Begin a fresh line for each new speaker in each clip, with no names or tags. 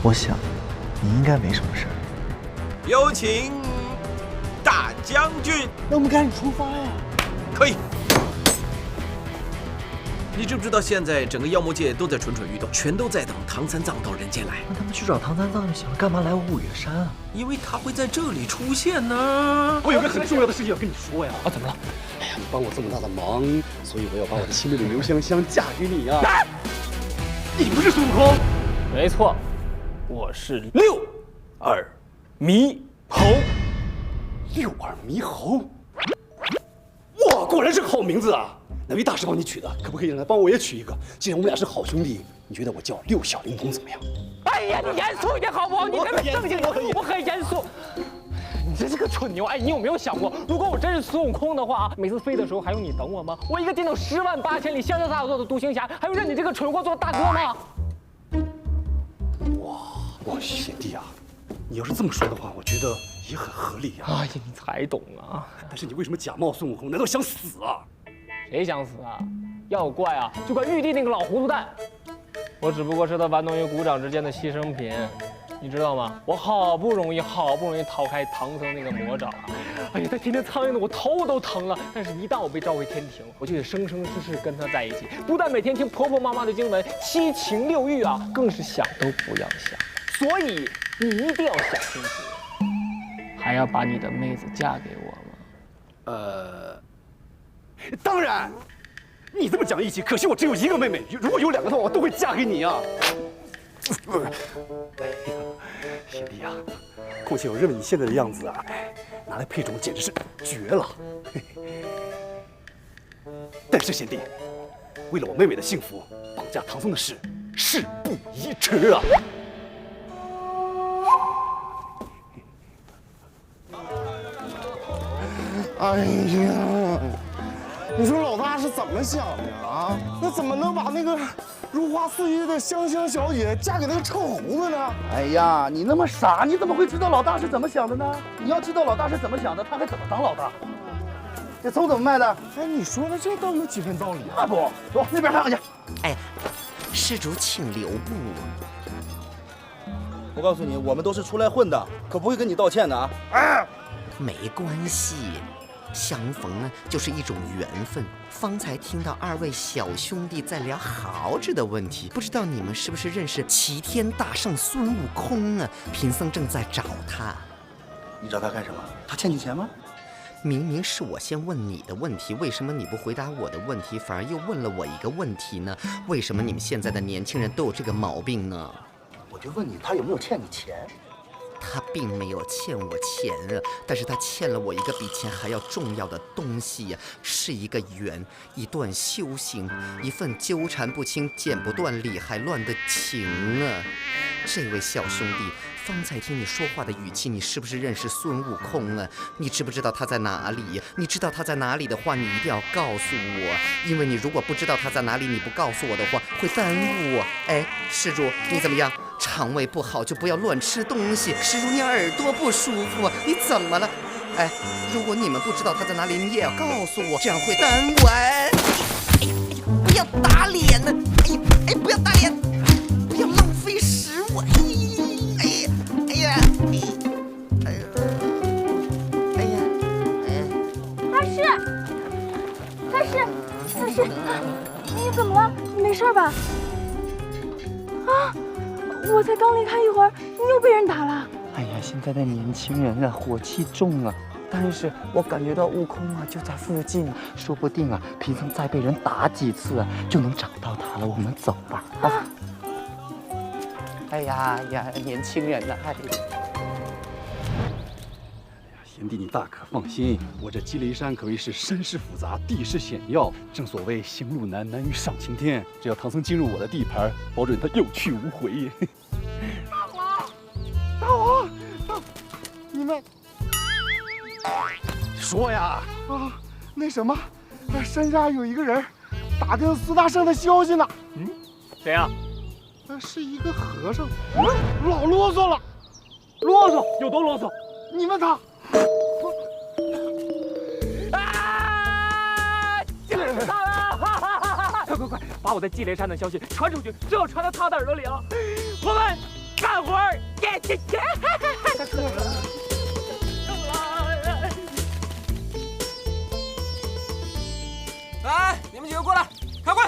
我想你应该没什么事儿。
有请大将军。
那我们赶紧出发呀！
可以。你知不知道现在整个妖魔界都在蠢蠢欲动，全都在等唐三藏到人间来？
那他们去找唐三藏就行了，干嘛来五岳山啊？
因为他会在这里出现呢。
我有个很重要的事情要跟你说呀！
啊，怎么了？
哎呀，你帮我这么大的忙，所以我要把我的亲妹妹刘香香嫁给你呀！你不是孙悟空？
没错，我是六耳猕猴。
六耳猕猴，哇，果然是个好名字啊！哪位大师帮你取的？可不可以让他帮我也取一个？既然我们俩是好兄弟，你觉得我叫六小龄童怎么样？
哎呀，你严肃一点好不好？你这么正经，我很严肃。你这是个蠢牛！哎，你有没有想过，如果我真是孙悟空的话，每次飞的时候还用你等我吗？我一个劲头10万8千里，潇潇洒洒做的独行侠，还用认你这个蠢货做大哥吗？
哇，贤弟啊，你要是这么说的话，我觉得也很合理呀。
哎呀，你才懂啊！
但是你为什么假冒孙悟空？难道想死啊？
谁想死啊？要怪啊，就怪玉帝那个老糊涂蛋。我只不过是他玩弄于股掌之间的牺牲品，你知道吗？我好不容易逃开唐僧那个魔爪，哎呀，他天天苍蝇的我头都疼了。但是，一旦我被召回天庭，我就得生生世世跟他在一起，不但每天听婆婆妈妈的经文，七情六欲啊，更是想都不要想。所以你一定要想清楚，还要把你的妹子嫁给我吗？
当然，你这么讲义气，可惜我只有一个妹妹，如果有2个的话，我都会嫁给你啊！贤弟啊，况且我认为你现在的样子啊，拿来配种简直是绝了。但是贤弟，为了我妹妹的幸福，绑架唐僧的事，事不宜迟啊！
哎呀，你说老大是怎么想的啊？那怎么能把那个如花似玉的香香小姐嫁给那个臭猴子呢？
哎呀，你那么傻，你怎么会知道老大是怎么想的呢？你要知道老大是怎么想的，他还怎么当老大？这葱怎么卖的？
哎，你说的这倒有几分道理啊！
啊不，走那边看看去。
哎，施主请留步。
我告诉你，我们都是出来混的，可不会跟你道歉的啊！哎，
没关系，相逢呢就是一种缘分。方才听到2位小兄弟在聊豪子的问题，不知道你们是不是认识齐天大圣孙悟空啊？贫僧正在找他。
你找他干什么？他欠你钱吗？
明明是我先问你的问题，为什么你不回答我的问题，反而又问了我一个问题呢？为什么你们现在的年轻人都有这个毛病呢？
我就问你，他有没有欠你钱？
他并没有欠我钱啊，但是他欠了我一个比钱还要重要的东西呀，是一个缘，一段修行，一份纠缠不清、剪不断、理还乱的情啊！这位小兄弟，方才听你说话的语气，你是不是认识孙悟空啊？你知不知道他在哪里？你知道他在哪里的话，你一定要告诉我，因为你如果不知道他在哪里，你不告诉我的话，会耽误我。哎，施主，你怎么样？肠胃不好就不要乱吃东西。施主，你耳朵不舒服，你怎么了？哎，如果你们不知道他在哪里，你也要告诉我，这样会耽误。哎，不要打脸呢！哎，不要打脸，不要浪费食物。哎呀，
大师，你怎么了？你没事吧？啊！我才刚离开一会儿，你又被人打了。
哎呀，现在的年轻人啊，火气重啊。但是我感觉到悟空啊就在附近啊，说不定啊，贫僧再被人打几次啊，就能找到他了。我们走吧。啊！哎呀，年轻人呐，哎。
贤弟，你大可放心，我这积雷山可谓是山势复杂，地势险要。正所谓行路难，难于上青天。只要唐僧进入我的地盘，保准他有去无回。
大王，你们
说呀！
啊，那什么，山下有一个人打听4大圣的消息呢。
谁呀？
是一个和尚，老啰嗦了。
啰嗦有多啰嗦？
你问他。
快，把我在积雷山的消息传出去，只要传到他的耳朵里了，我们干干活儿，
哎，你们几个过来，开会。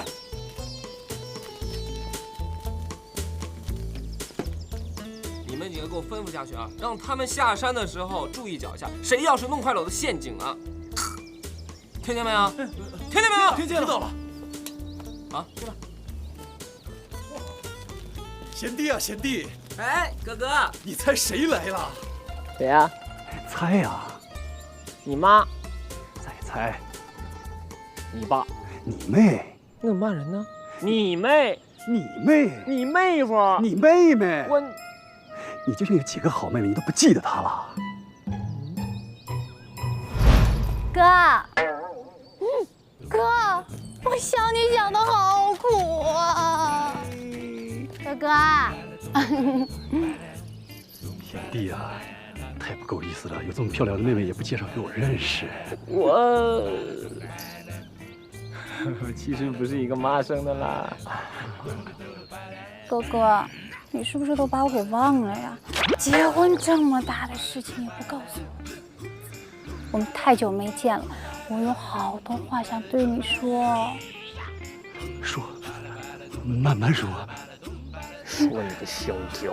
你们几个给我吩咐下去啊，让他们下山的时候注意脚下，谁要是弄坏了我的陷阱啊，听见没有？听见没有？
听见了。知道了。
好，去吧。
贤弟啊，贤弟，
哎，哥哥，
你猜谁来了？
谁呀？
猜呀，
你妈，
再猜，
你爸，
你妹，
那怎么骂人呢？你妹，
你妹，
你妹夫，
你妹妹，
我，
你究竟有几个好妹妹？你都不记得她了？
哥，哥，我想你想的好苦啊，哥哥。
贤弟啊，太不够意思了，有这么漂亮的妹妹也不介绍给我认识。
我其实不是一个妈生的啦。
哥哥，你是不是都把我给忘了呀？结婚这么大的事情也不告诉我，我们太久没见了，我有好多话想对你说。
说，慢慢说。
说你个香蕉。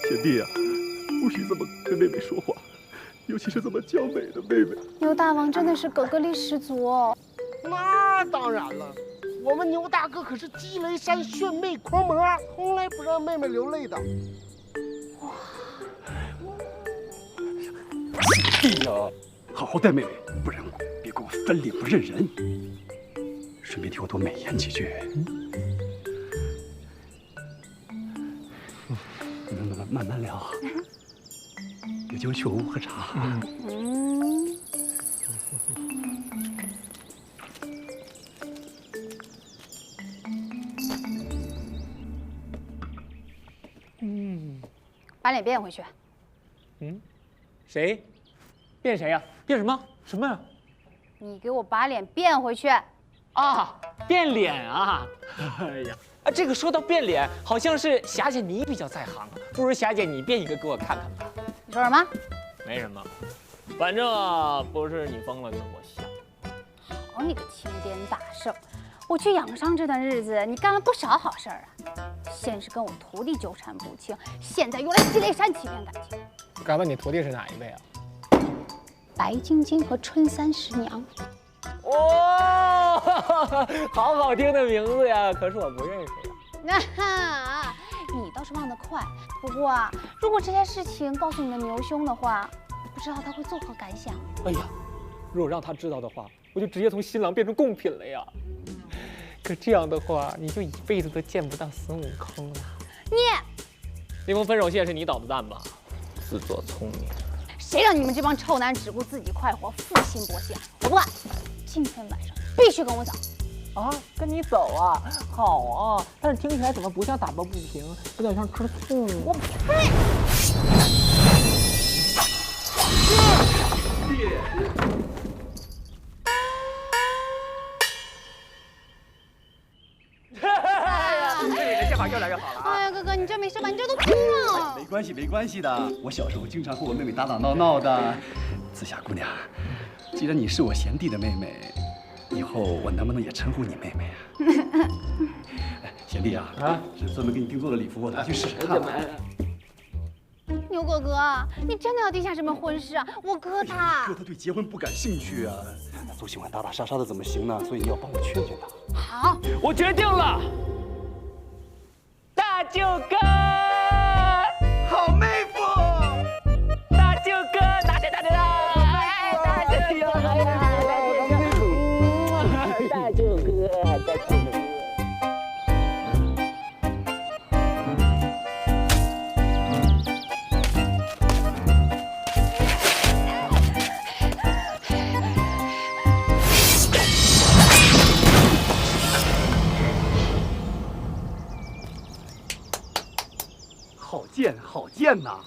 贤弟啊，不许这么跟妹妹说话，尤其是这么娇美的妹妹。
牛大王真的是哥哥力十足哦。
那当然了，我们牛大哥可是积雷山炫妹狂魔，从来不让妹妹流泪的。
贤弟呀，好好待妹妹，不然别给我翻脸不认人。顺便替我多美言几句。慢慢聊，有机会去我屋喝茶。
把脸变回去。
谁？变谁呀？变什么？什么呀？
你给我把脸变回去。
啊，变脸啊！哎呀，啊，这个说到变脸，好像是霞姐你比较在行啊，不如霞姐你变一个给我看看吧。
你说什么？
没什么，反正啊，不是你疯了就是我瞎。
好你个清颠大圣！我去养伤这段日子，你干了不少好事儿啊。先是跟我徒弟纠缠不清，现在又来积雷山欺骗感情。
敢问你徒弟是哪一位啊？
白晶晶和春三十娘。
哇，好好听的名字呀！可是我不认识呀。
那你倒是忘得快。不过啊，如果这件事情告诉你的牛兄的话，不知道他会作何感想？
哎呀，如果让他知道的话，我就直接从新郎变成贡品了呀。可这样的话，你就一辈子都见不到孙悟空了。那封分手信是你捣的蛋吧？自作聪明。
谁让你们这帮臭男只顾自己快活，负心薄幸？我不管，今天晚上必须跟我走。
啊，跟你走啊？好啊，但是听起来怎么不像打抱不平，有点像吃醋。我呸！这把越来越好了啊！
哎呀，哥哥，你这没事吧？你这都哭了。
没关系，没关系的。我小时候经常和我妹妹打打闹闹的。紫霞姑娘，既然你是我贤弟的妹妹，以后我能不能也称呼你妹妹啊？贤弟啊，是专门给你定做的礼服，我拿去试试看。
牛哥哥，你真的要定下什么婚事啊？我哥他，
哥他对结婚不感兴趣啊，都喜欢打打杀杀的，怎么行呢？所以你要帮我劝劝他。
好，
我决定了，大舅哥，
好妹夫，
大舅哥，大舅哥，大舅哥，大舅哥。
好剑呐！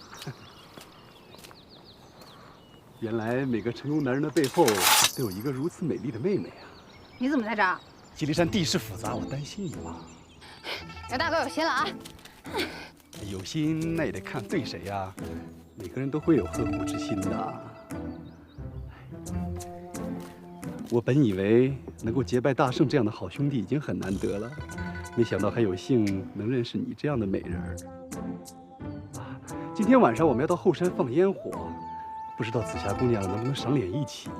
原来每个成功男人的背后都有一个如此美丽的妹妹啊！
你怎么在这儿？
吉林山地势复杂，我担心你嘛。
刘大哥有心了啊！
有心那也得看对谁呀。每个人都会有呵护之心的。我本以为能够结拜大圣这样的好兄弟已经很难得了，没想到还有幸能认识你这样的美人儿。今天晚上我们要到后山放烟火，不知道紫霞姑娘能不能赏脸一起？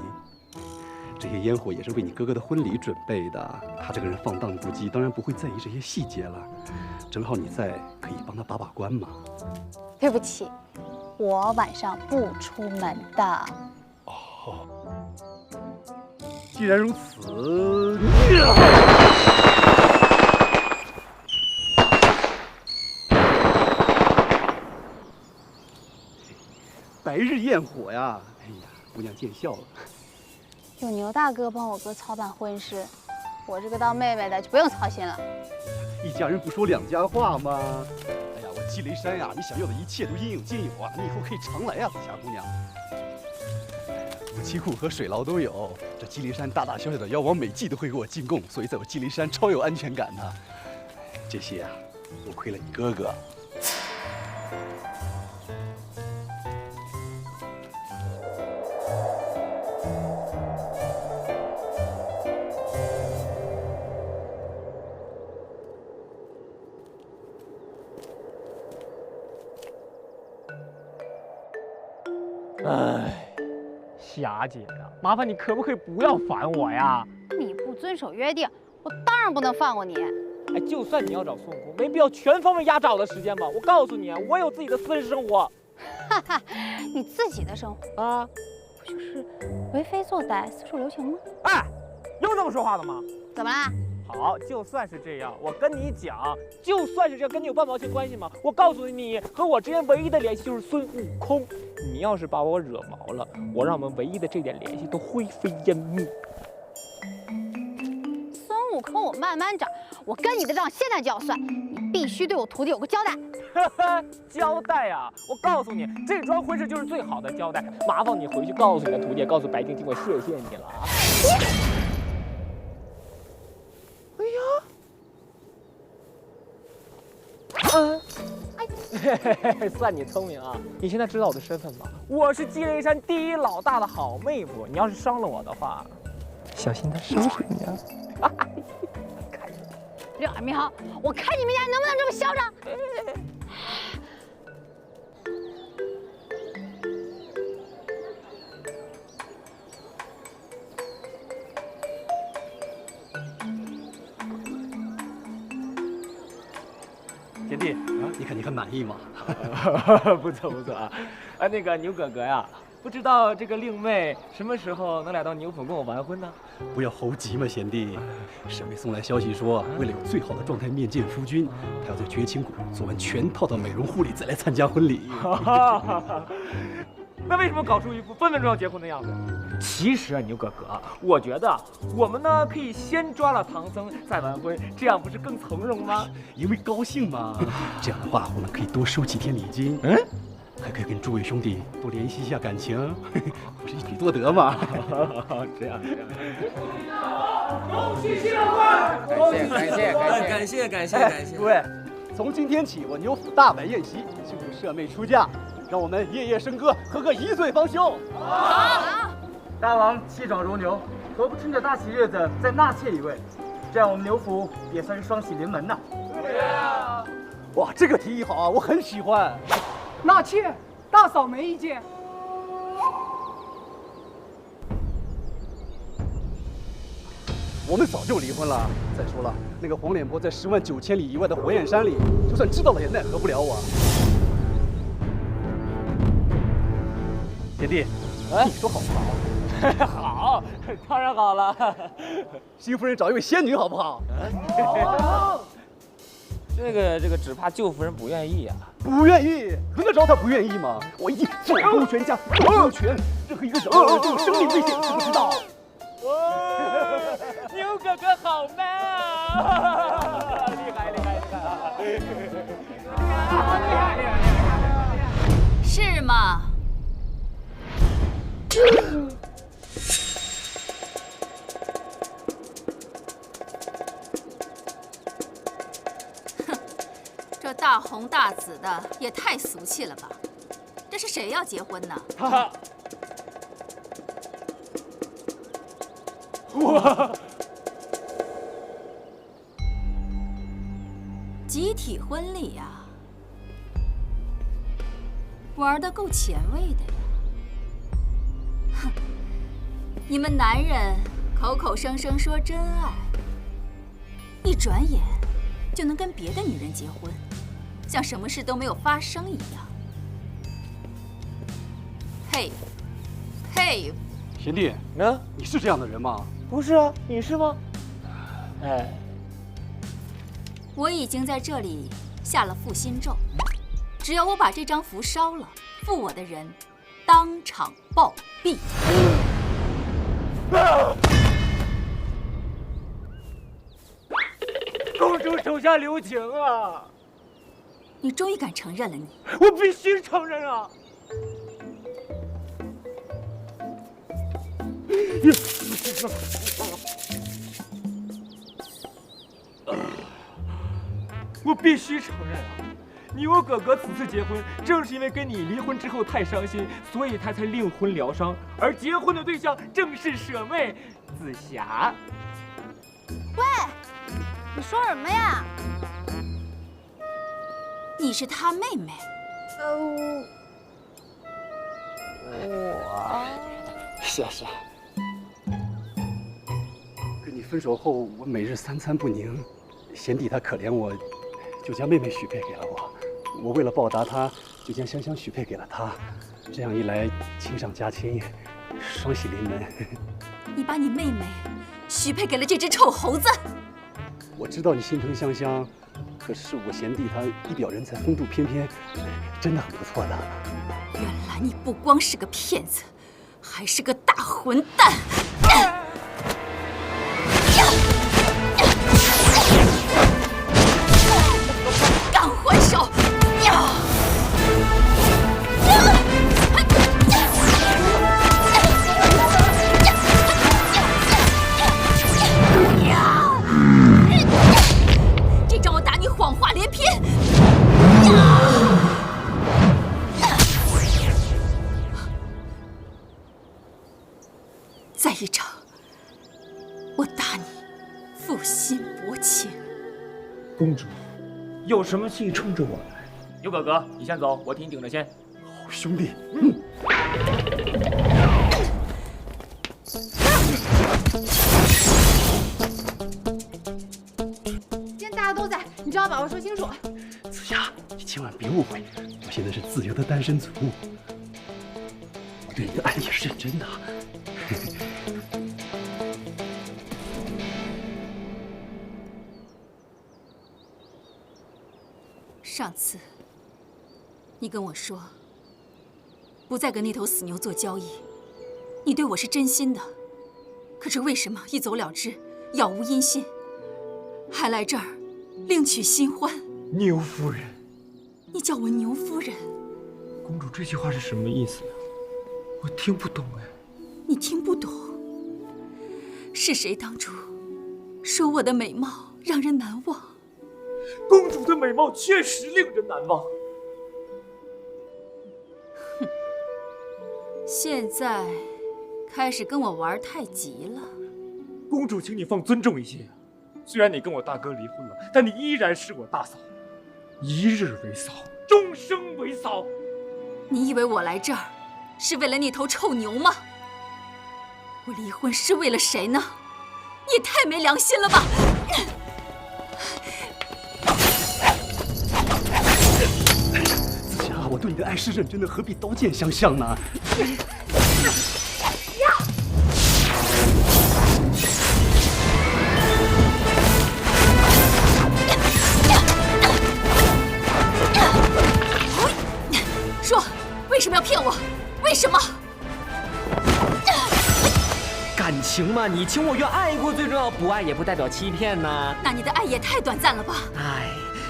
这些烟火也是为你哥哥的婚礼准备的。他这个人放荡不羁，当然不会在意这些细节了。正好你在，可以帮他把把关嘛。
对不起，我晚上不出门的。
哦，既然如此，白日焰火呀！哎呀，姑娘见笑了。
有牛大哥帮我哥操办婚事，我这个当妹妹的就不用操心了。
一家人不说两家话吗？哎呀，我积雷山呀，你想要的一切都应有尽有啊！你以后可以常来啊，紫霞姑娘。武器库和水牢都有，这积雷山大大小小的妖王每季都会给我进贡，所以在我积雷山超有安全感的。这些啊，多亏了你哥哥。
哎，霞姐呀，麻烦你可不可以不要烦我呀？
你不遵守约定，我当然不能放过你。
哎，就算你要找孙悟空，没必要全方位压榨我的时间吧？我告诉你，我有自己的私人生活。
哈哈，你自己的生活
啊，
不就是为非作歹、似处留情吗？
哎，有这么说话的吗？
怎么啦？
好，就算是这样，我跟你讲，就算是这样，跟你有半毛钱关系吗？我告诉你，和我之间唯一的联系就是孙悟空。你要是把我惹毛了，我让我们唯一的这点联系都灰飞烟灭。
孙悟空，我慢慢找，我跟你的账现在就要算，你必须对我徒弟有个交代。
交代啊！我告诉你，这桩婚事就是最好的交代。麻烦你回去告诉你的徒弟，告诉白晶晶，我谢谢你了啊！算你聪明啊！你现在知道我的身份吗？我是积雷山第一老大的好妹夫，你要是伤了我的话，小心他收拾你啊！
廖二苗，我看你们家能不能这么嚣张！
贤弟啊，你看满意吗？
不错不错啊！那个牛哥哥呀，不知道这个令妹什么时候能来到牛府跟我完婚呢？
不要猴急嘛，贤弟。沈卫送来消息说，为了有最好的状态面见夫君，他要在绝情谷做完全套的美容护理，再来参加婚礼。
那为什么搞出一副分分钟要结婚的样子？其实啊，牛哥哥，我觉得我们呢可以先抓了唐僧再完婚，这样不是更从容吗？
因为高兴嘛。这样的话，我们可以多收几天礼金，还可以跟诸位兄弟多联系一下感情，不是一举多得吗？
这样。
恭喜新郎官！恭喜感谢！
各位，从今天起，我牛府大摆宴席，庆祝舍妹出嫁。让我们夜夜笙歌，喝个一醉方休。
好，
大王气壮如牛，何不趁着大喜日子再纳妾一位？这样我们牛府也算是双喜临门呐。
对啊！
哇，这个提议好啊，我很喜欢。
纳妾，大嫂没意见。
我们早就离婚了。再说了，那个黄脸婆在10万9千里以外的火焰山里，就算知道了也奈何不了我。贤弟，你说好不好？
好，当然好了。
新夫人找一位仙女好不好？
这个只怕舅夫人不愿意啊。
不愿意？轮得着她不愿意吗？我一左勾拳加右勾拳，任何一个手都有生命危险，知不知道？
牛哥哥好 man 啊！厉害！
是吗？这大红大紫的也太俗气了吧？这是谁要结婚呢？
哈哈，哇！
集体婚礼呀，玩得够前卫的呀！哼，你们男人口口声声说真爱，一转眼就能跟别的女人结婚，像什么事都没有发生一样。佩服，佩服！
贤弟，你是这样的人吗？
不是啊，你是吗？哎，
我已经在这里下了负心咒，只要我把这张符烧了，负我的人当场暴毙。
公主手下留情啊！
你终于敢承认了你，
我必须承认啊！我必须承认啊！你我哥哥此次结婚，正是因为跟你离婚之后太伤心，所以他才另婚疗伤，而结婚的对象正是舍妹紫霞。
喂，你说什么呀？你是他妹妹？
是啊是啊。跟你分手后，我每日三餐不宁，贤弟他可怜我，就将妹妹许配给了我。我为了报答他，就将香香许配给了他。这样一来，亲上加亲，双喜临门。
你把你妹妹许配给了这只臭猴子。
我知道你心疼香香，可是我贤弟他一表人才，风度翩翩，真的很不错的。
原来你不光是个骗子，还是个大混蛋！敢还手！这招我打你谎话连篇！再一招，我打你负心薄情。
公主，有什么气冲着我来？牛哥哥，你先走，我替你顶着先。
好兄弟，
今天大家都在，你只要把话说清楚。
子霞，你千万别误会，我现在是自由的单身族，我对你的爱也是认真的。
上次，你跟我说，不再跟那头死牛做交易，你对我是真心的。可是为什么一走了之，杳无音信，还来这儿另娶新欢？
牛夫人，
你叫我牛夫人？
公主这句话是什么意思呀？我听不懂哎。
你听不懂？是谁当初说我的美貌让人难忘？
公主的美貌确实令人难忘。
哼，现在开始跟我玩太极了。
公主，请你放尊重一些。虽然你跟我大哥离婚了，但你依然是我大嫂，一日为嫂，终生为嫂。
你以为我来这儿是为了那头臭牛吗？我离婚是为了谁呢？你也太没良心了吧！
子霞，我对你的爱是认真的，何必刀剑相向呢？
说，为什么要骗我？为什么？
感情嘛，你情我愿，爱过最重要，不爱也不代表欺骗呐。
那你的爱也太短暂了吧？
哎，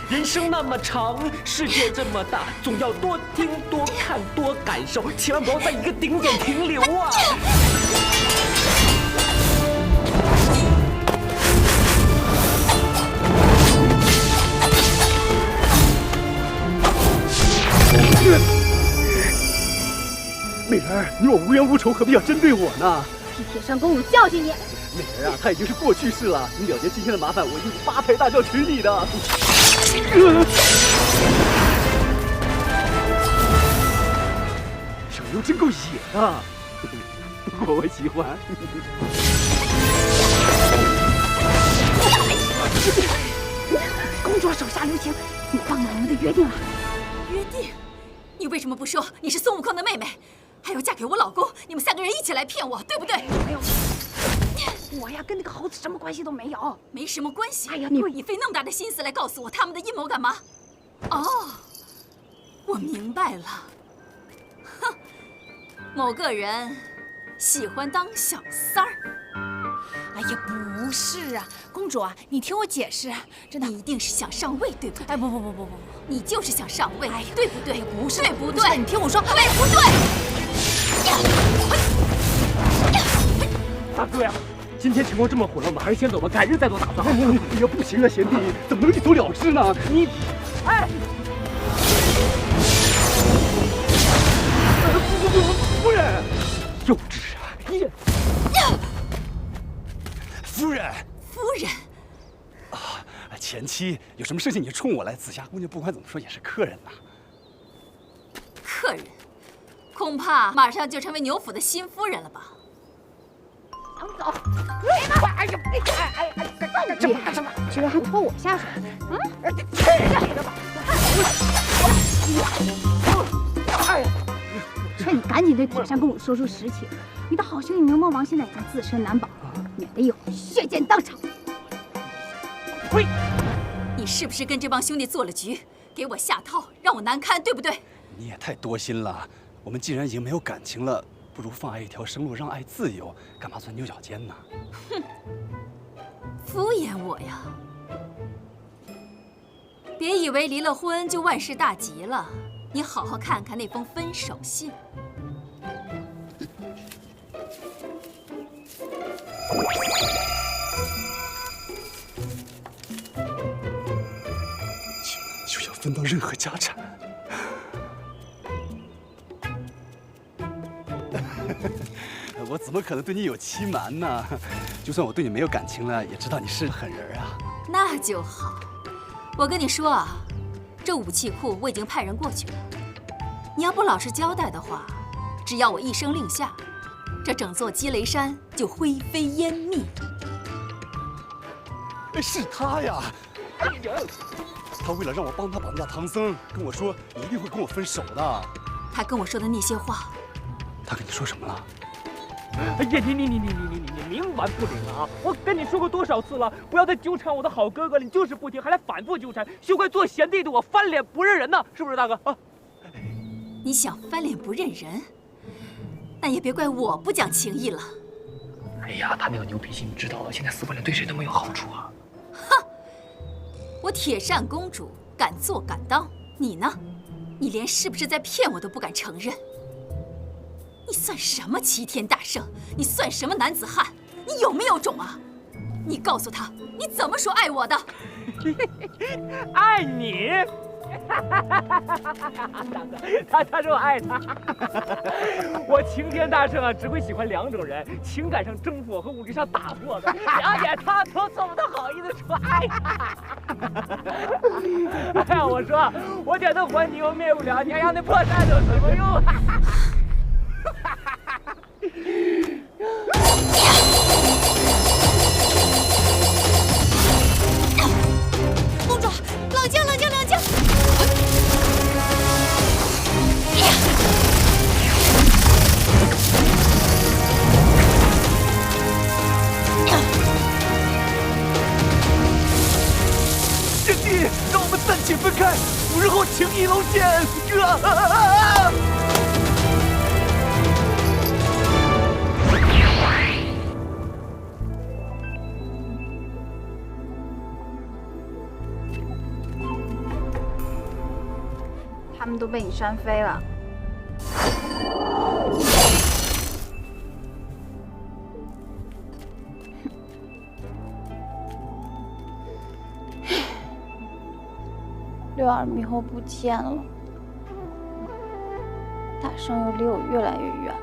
人生那么长，世界这么大，总要多听、多看、多感受，千万不要在一个顶点停留啊！
美人儿，你我无冤无仇，何必要针对我呢？
替铁扇公主教训你。
美人啊，他已经是过去式了。你了结今天的麻烦，我一定8抬大轿娶你的。手游真够野的，不过我喜欢。
公主手下留情，你忘了我们的约定了。
约定？你为什么不说你是孙悟空的妹妹，还要嫁给我老公？你们3个人一起来骗我，对不对？
没有，我呀跟那个猴子什么关系都没有。
没什么关系。
哎呀，
你费那么大的心思来告诉我他们的阴谋干嘛？哦，我明白了。哼，某个人喜欢当小三儿。
哎呀，不是啊，公主啊，你听我解释，真的，
你一定是想上位，对不对？
哎，不，
你就是想上位，对不对？
哎呀，不是，
对不对？
你听我说，
对不对？
大哥呀，今天情况这么混乱，我们还是先走吧，改日再做打算。
哎呀，不行啊，贤弟，怎么能一走了之呢？你，
哎，
夫人，
幼稚啊！
夫人，
夫人
啊，前妻有什么事情你冲我来，紫霞姑娘不管怎么说也是客人呐。
客人，恐怕马上就成为牛府的新夫人了吧？
等走！哎呀，这干什么？居然还拖我下水！劝你赶紧对铁扇公主说出实情，你的好兄弟牛魔王现在已经自身难保，免得一会儿血溅当场。
喂，你是不是跟这帮兄弟做了局，给我下套，让我难堪，对不对？
你也太多心了。我们既然已经没有感情了，不如放爱一条生路，让爱自由，干嘛钻牛角尖呢？
哼，敷衍我呀！别以为离了婚就万事大吉了，你好好看看那封分手信。
就要分到任何家产。我怎么可能对你有欺瞒呢？就算我对你没有感情了，也知道你是狠人啊。
那就好。我跟你说啊，这武器库我已经派人过去了。你要不老实交代的话，只要我一声令下，这整座积雷山就灰飞烟灭。
是他呀！哎呀，他为了让我帮他绑架唐僧，跟我说你一定会跟我分手的。
他跟我说的那些话，
他跟你说什么了？
哎呀，你冥顽不灵啊！我跟你说过多少次了，不要再纠缠我的好哥哥了，你就是不听，还来反复纠缠，休怪做贤弟的我翻脸不认人呢，是不是大哥啊？
你想翻脸不认人，那也别怪我不讲情义了。
哎呀，他那个牛脾气你知道的，现在撕破脸对谁都没有好处啊！
哼，我铁扇公主敢做敢当，你呢？你连是不是在骗我都不敢承认。你算什么齐天大圣？你算什么男子汉？你有没有种啊？你告诉他，你怎么说爱我的？
爱你？大哥，他说爱他。我齐天大圣啊，只会喜欢2种人：情感上征服我和物质上打破我。了解他，都怎么都好意思说爱他？哎呀，我说，我点灯还你又灭不了，你还让那破扇子有什么用啊？
公主，冷静，冷静，冷静！
贤弟，让我们暂且分开，5日后情义隆现。哥。
他们都被你扇飞了。六耳猕猴不见了，大圣又离我越来越远了。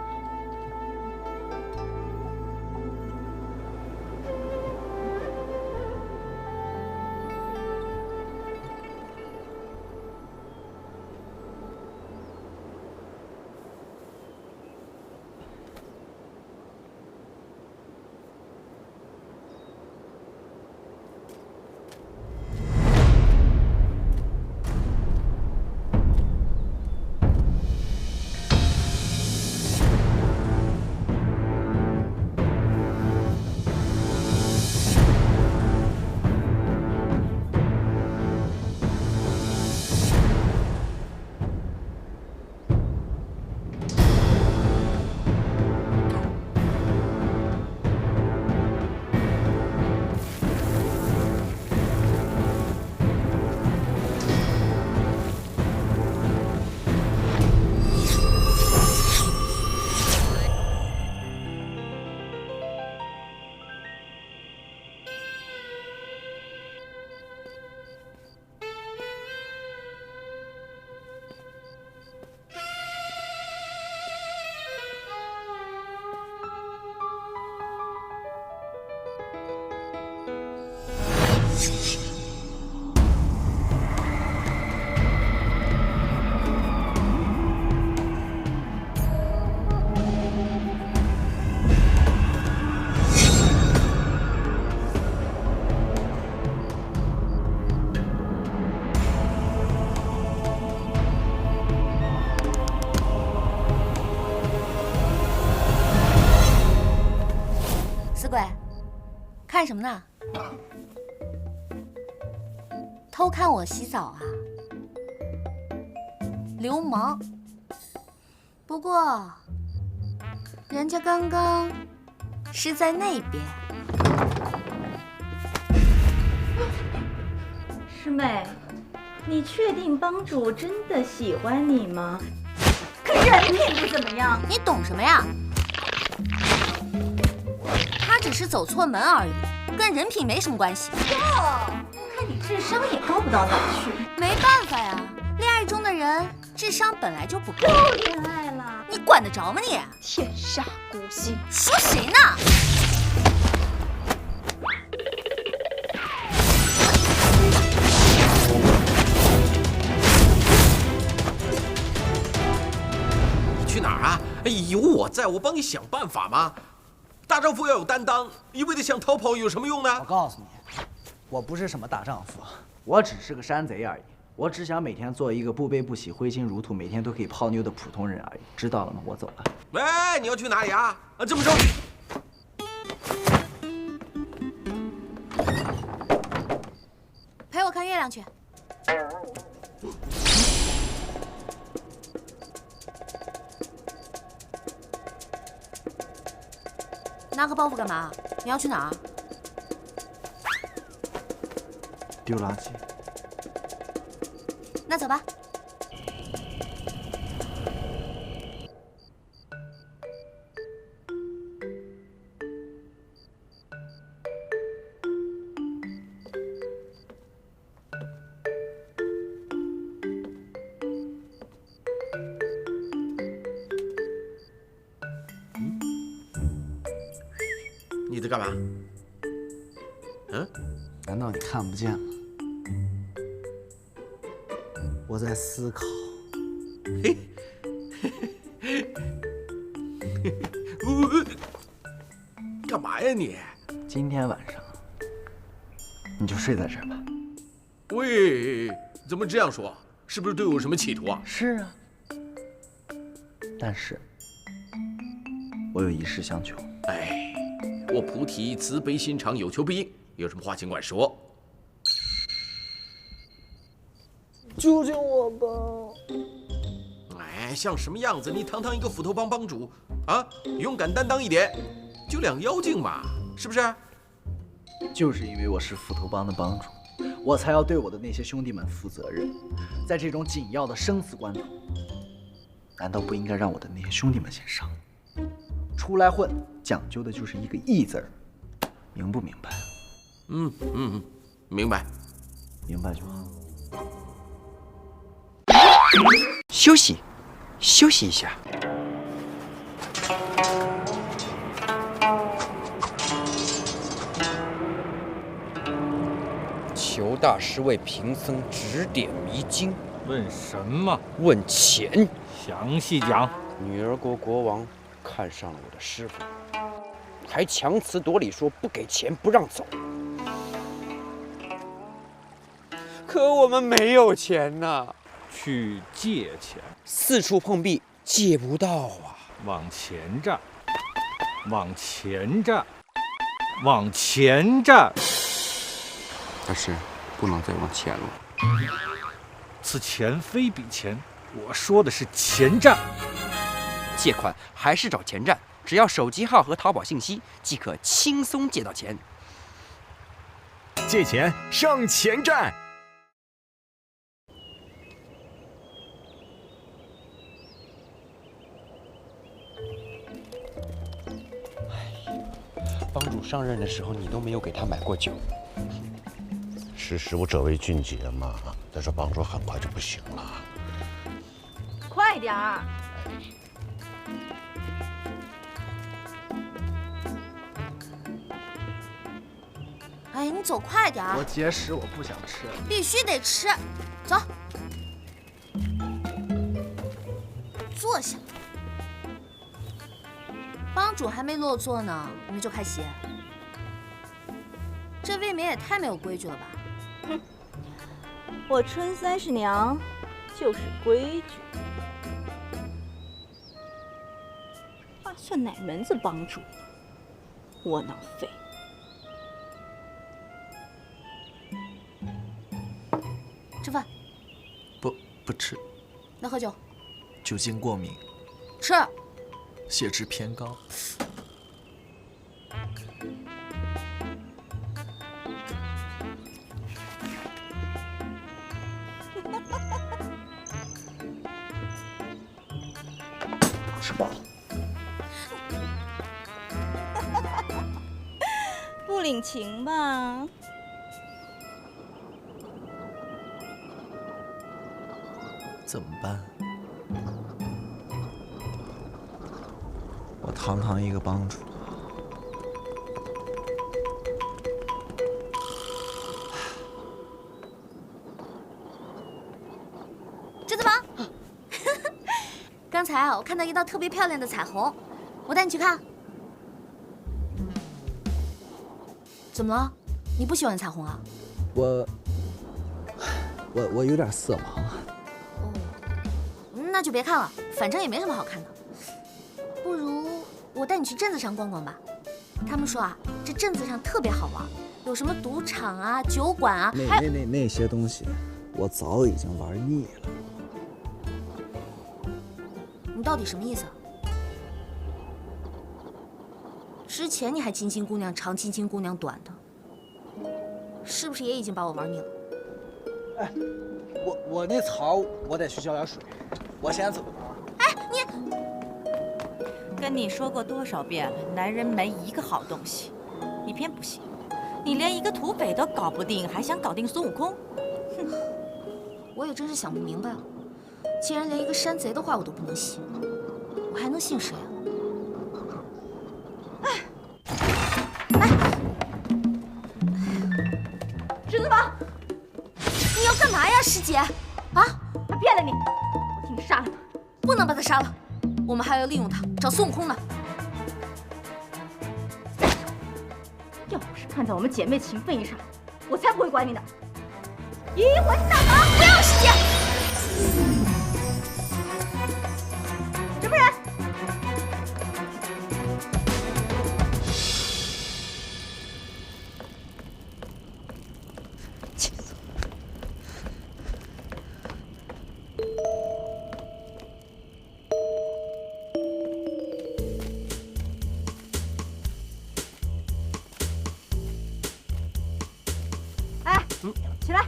看什么呢？偷看我洗澡啊？流氓！不过，人家刚刚是在那边。
师妹，你确定帮主真的喜欢你吗？可人品不怎么样。
你懂什么呀？他只是走错门而已，跟人品没什么关系。
哟，看你智商也高不到哪儿去。
没办法呀，恋爱中的人智商本来就不高。
又恋爱了？
你管得着吗你？
天煞孤星，
说谁呢？
你去哪儿啊？有我在，我帮你想办法嘛。大丈夫要有担当，一味的想逃跑有什么用呢？
我告诉你，我不是什么大丈夫，我只是个山贼而已。我只想每天做一个不悲不喜、挥金如土、每天都可以泡妞的普通人而已。知道了吗？我走了。
喂，你要去哪里啊？这么说，
陪我看月亮去。拿个包袱干嘛？你要去哪儿？
丢垃圾。
那走吧。
你在干嘛？嗯？
难道你看不见吗？我在思考。
嘿，干嘛呀你？
今天晚上你就睡在这儿吧。
喂，怎么这样说？是不是对我有什么企图啊？
是啊，但是我有一事相求。
哎，我菩提慈悲心肠，有求必应，有什么话尽管说。
救救我吧！
哎，像什么样子？你堂堂一个斧头帮帮主啊，勇敢担当一点，就两妖精嘛，是不是？
就是因为我是斧头帮的帮主，我才要对我的那些兄弟们负责任。在这种紧要的生死关头，难道不应该让我的那些兄弟们先上？出来混，讲究的就是一个义字儿，明不明白？
明白，
明白就好。
休息，休息一下。求大师为贫僧指点迷津。
问什么？
问钱。
详细讲。
女儿国国王看上了我的师傅，还强词夺理说不给钱不让走。可我们没有钱呐，
去借钱，
四处碰壁，借不到啊。
往前站，往前站，往前站。
大师，不能再往前了。
此钱非彼钱，我说的是前站。
借款还是找前站，只要手机号和淘宝信息，即可轻松借到钱。
借钱上前站。
帮主上任的时候，你都没有给他买过酒。
识时务者为俊杰嘛。再说帮主很快就不行了。
快点儿！
哎，你走快点儿！
我节食，我不想吃。
必须得吃，走。坐下。帮主还没落座呢，你们就开席？这未免也太没有规矩了吧！
哼，我春30娘就是规矩。他算哪门子帮主？窝囊废！
吃饭。
不吃。
那喝酒。
酒精过敏。
吃。
血脂偏高。
吃饱。
不领情吧？
怎么办？我堂一个帮主，
真的吗？刚才啊，我看到一道特别漂亮的彩虹，我带你去看。怎么了？你不喜欢彩虹啊？
我有点色盲。
那就别看了，反正也没什么好看的。不如我带你去镇子上逛逛吧。他们说啊，这镇子上特别好玩，有什么赌场啊、酒馆啊，
那些东西，我早已经玩腻了。
你到底什么意思？之前你还金星姑娘长，金星姑娘短的，是不是也已经把我玩腻了？
哎，我那草我得去浇点水，我先走了。
哎，你
跟你说过多少遍了，男人没一个好东西，你偏不行，你连一个土匪都搞不定，还想搞定孙悟空？
哼，我也真是想不明白了，既然连一个山贼的话我都不能信，我还能信谁啊？
栀子房，
你要干嘛呀，师姐？啊，
他骗了你，我替你杀了他。
不能把他杀了，我们还要利用他找孙悟空呢。
要不是看在我们姐妹情分以上，我才不会管你呢。移魂大法，
不要，师姐！
什么人？起来！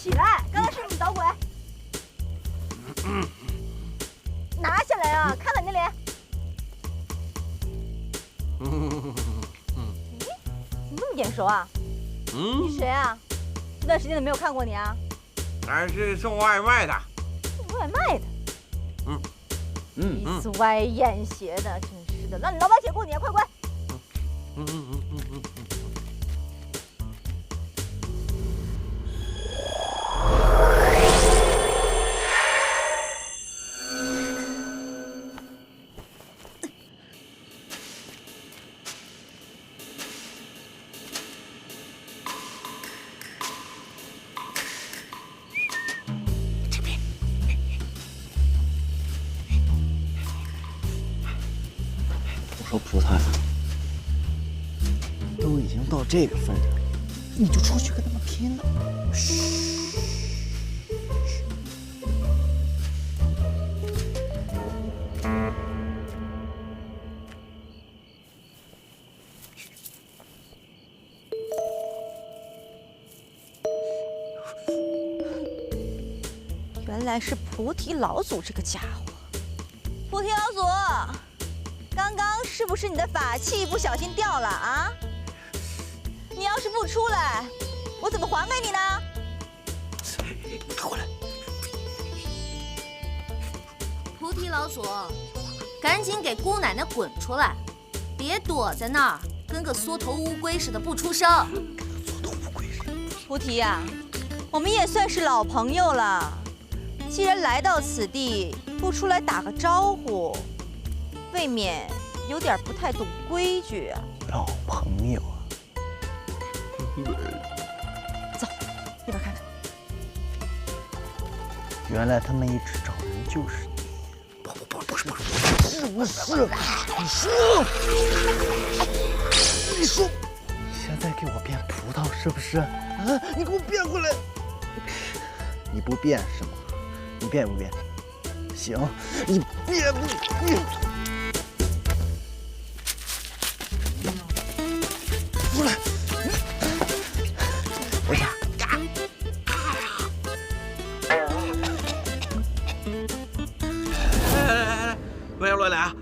起来！刚才是不是捣鬼？拿下来啊！看看你的脸。咦，怎么这么眼熟啊？你是谁啊？这段时间都没有看过你啊？
俺是送外卖的。
送外卖的？鼻子歪眼斜的，真是的！让你老板解雇你啊！快滚！
我说葡萄呀，都已经到这个份上了，你就出去跟他们拼了。
原来是菩提老祖这个家伙。菩提老祖，刚刚是不是你的法器不小心掉了啊？你要是不出来，我怎么还给你呢？
你过来！
菩提老祖，赶紧给姑奶奶滚出来，别躲在那儿，跟个缩头乌龟似的不出声。
菩提呀，我们也算是老朋友了，既然来到此地，不出来打个招呼，未免有点不太懂规矩啊。
老朋友啊，
走，那边看看。
原来他们一直找人就是你。
不是，
是不是？你说，现在给我变葡萄是不是？啊，你给我变回来！你不变是吗？你变不变？行，你变不变？出来！等一下。
来，乱来啊！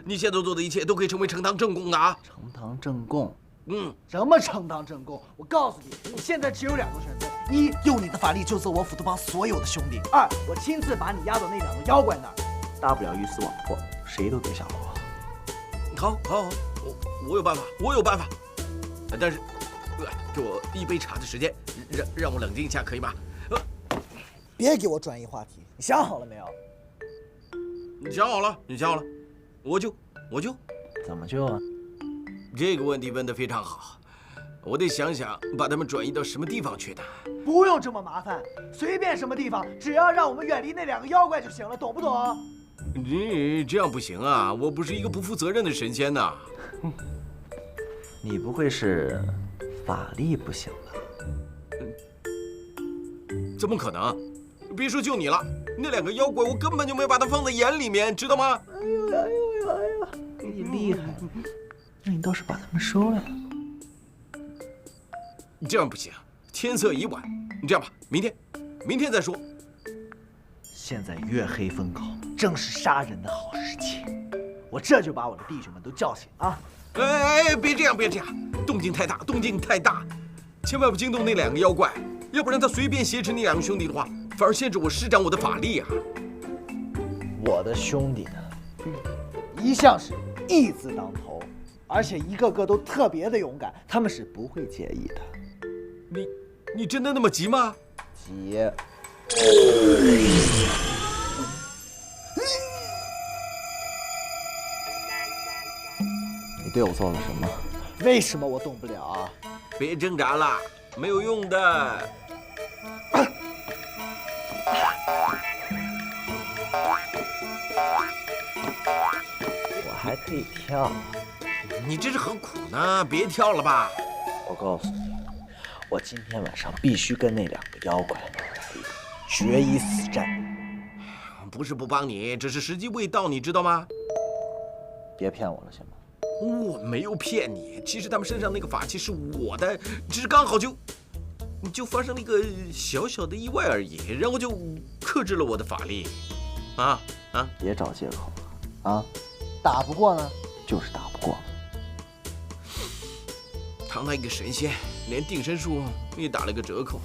你现在做的一切都可以成为呈堂证供的啊！
呈堂证供？
嗯，
什么呈堂证供？我告诉你，你现在只有2个选择：一，用你的法力救走我斧头帮所有的兄弟；二，我亲自把你押到那2个妖怪那儿，大不了鱼死网破，谁都别想活。
好，我有办法，我有办法。但是，给我1杯茶的时间，让我冷静一下，可以吗？
别给我转移话题，你想好了没有？
你想好了，你想好了，我救。
怎么救啊？
这个问题问得非常好，我得想想把他们转移到什么地方去的。
不用这么麻烦，随便什么地方，只要让我们远离那2个妖怪就行了，懂不懂？
这样不行啊！我不是一个不负责任的神仙呐。
你不会是法力不行吧？
怎么可能？别说救你了，那2个妖怪我根本就没把它放在眼里面，知道吗？
哎呦，你厉害！那你倒是把他们收来了。
这样不行，天色已晚。你这样吧，明天再说。
现在月黑风高，正是杀人的好时机。我这就把我的弟兄们都叫醒啊！
哎，别这样，动静太大，千万不惊动那2个妖怪，要不然他随便挟持那2个兄弟的话，反而限制我施展我的法力啊！
我的兄弟呢，一向是义字当头，而且一个个都特别的勇敢，他们是不会介意的。
你真的那么急吗？
急。你对我做了什么？为什么我动不了啊？
别挣扎了，没有用的。
我还可以跳。
你这是何苦呢？别跳了吧。
我告诉你，我今天晚上必须跟那2个妖怪打一个决一死战。
不是不帮你，只是时机未到，你知道吗？
别骗我了，行吗？
我没有骗你，其实他们身上那个法器是我的，只是刚好就……就发生了一个小小的意外而已，然后就克制了我的法力。
别找借口了啊！打不过呢，就是打不过。
堂堂一个神仙，连定身术也打了个折扣，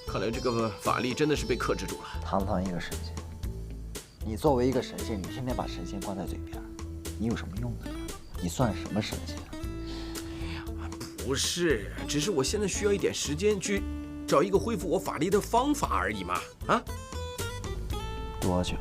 看来这个法力真的是被克制住了。
堂堂一个神仙，你作为一个神仙，你天天把神仙挂在嘴边，你有什么用呢？你算什么神仙？
不是，只是我现在需要一点时间去找一个恢复我法力的方法而已嘛。
多久？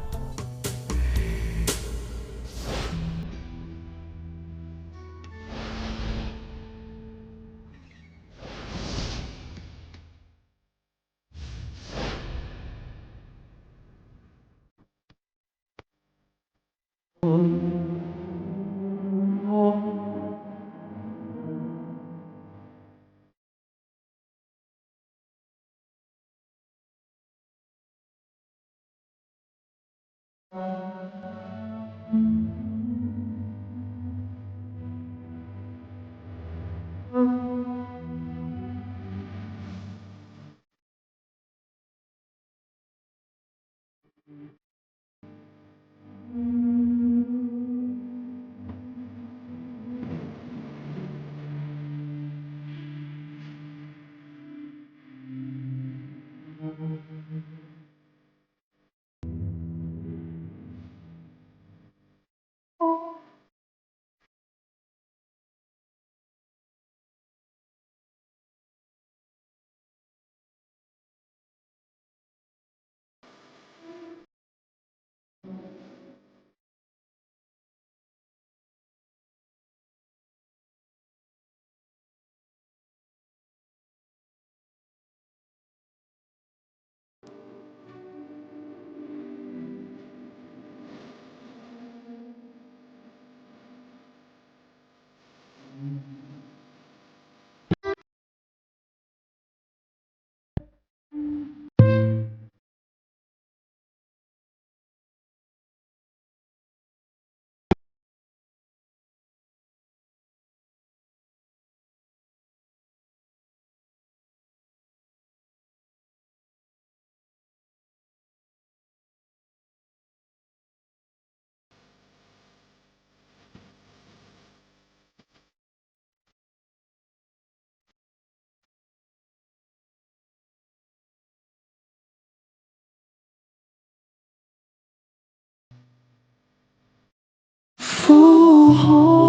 复活。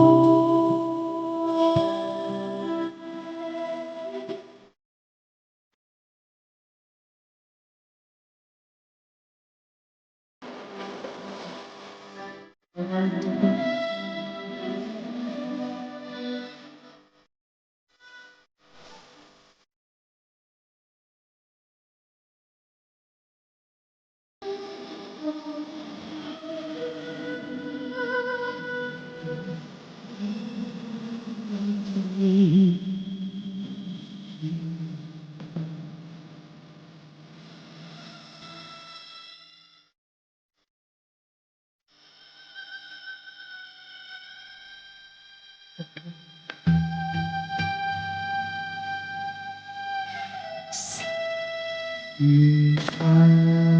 雨帆。